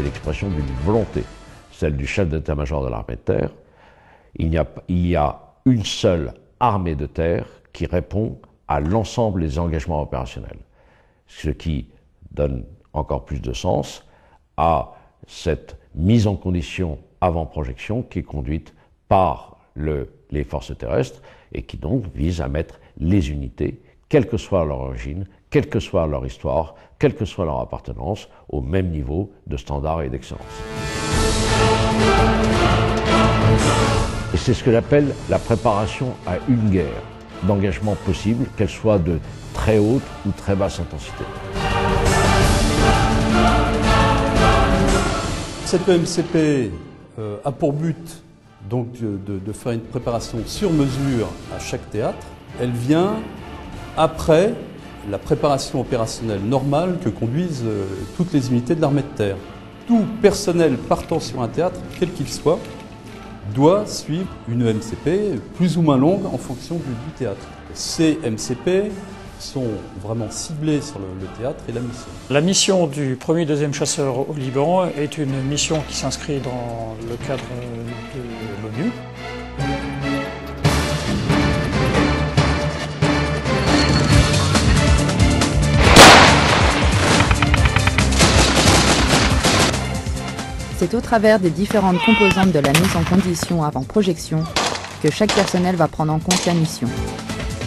c'est l'expression d'une volonté, celle du chef d'état-major de l'armée de terre. Il y a une seule armée de terre qui répond à l'ensemble des engagements opérationnels, ce qui donne encore plus de sens à cette mise en condition avant projection qui est conduite par les forces terrestres et qui donc vise à mettre les unités, quelle que soit leur origine, quelle que soit leur histoire, quelle que soit leur appartenance, au même niveau de standard et d'excellence. Et c'est ce que j'appelle la préparation à une guerre d'engagement possible, qu'elle soit de très haute ou très basse intensité. Cette EMCP a pour but donc de faire une préparation sur mesure à chaque théâtre. Elle vient après la préparation opérationnelle normale que conduisent toutes les unités de l'armée de terre. Tout personnel partant sur un théâtre, quel qu'il soit, doit suivre une EMCP plus ou moins longue en fonction du théâtre. Ces MCP sont vraiment ciblés sur le théâtre et la mission. La mission du 1er et 2e chasseur au Liban est une mission qui s'inscrit dans le cadre de l'ONU. C'est au travers des différentes composantes de la mise en condition avant projection que chaque personnel va prendre en compte la mission.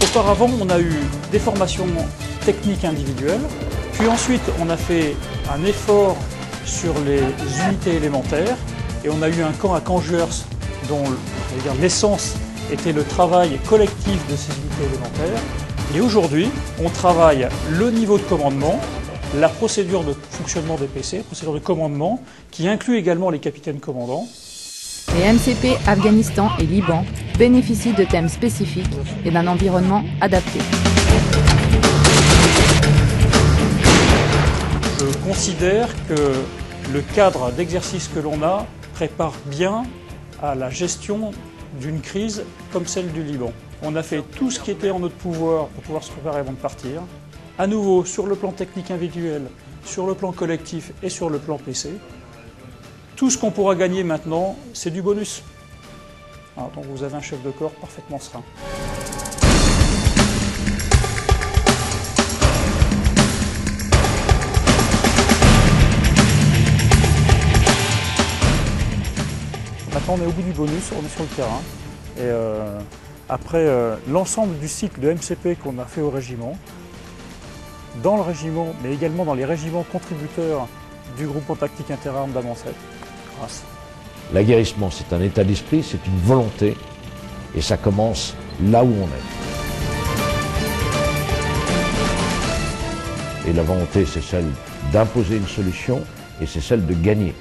Auparavant, on a eu des formations techniques individuelles, puis ensuite on a fait un effort sur les unités élémentaires et on a eu un camp à Canjuers dont l'essence était le travail collectif de ces unités élémentaires. Et aujourd'hui, on travaille le niveau de commandement, la procédure de fonctionnement des PC, la procédure de commandement, qui inclut également les capitaines commandants. Les MCP Afghanistan et Liban bénéficient de thèmes spécifiques et d'un environnement adapté. Je considère que le cadre d'exercice que l'on a prépare bien à la gestion d'une crise comme celle du Liban. On a fait tout ce qui était en notre pouvoir pour pouvoir se préparer avant de partir. À nouveau, sur le plan technique individuel, sur le plan collectif et sur le plan PC. Tout ce qu'on pourra gagner maintenant, c'est du bonus. Alors, donc vous avez un chef de corps parfaitement serein. Maintenant, on est au bout du bonus, on est sur le terrain. Et après l'ensemble du cycle de MCP qu'on a fait au régiment, dans le régiment, mais également dans les régiments contributeurs du groupement tactique interarmes d'Amancet. L'aguerrissement, c'est un état d'esprit, c'est une volonté, et ça commence là où on est. Et la volonté, c'est celle d'imposer une solution, et c'est celle de gagner.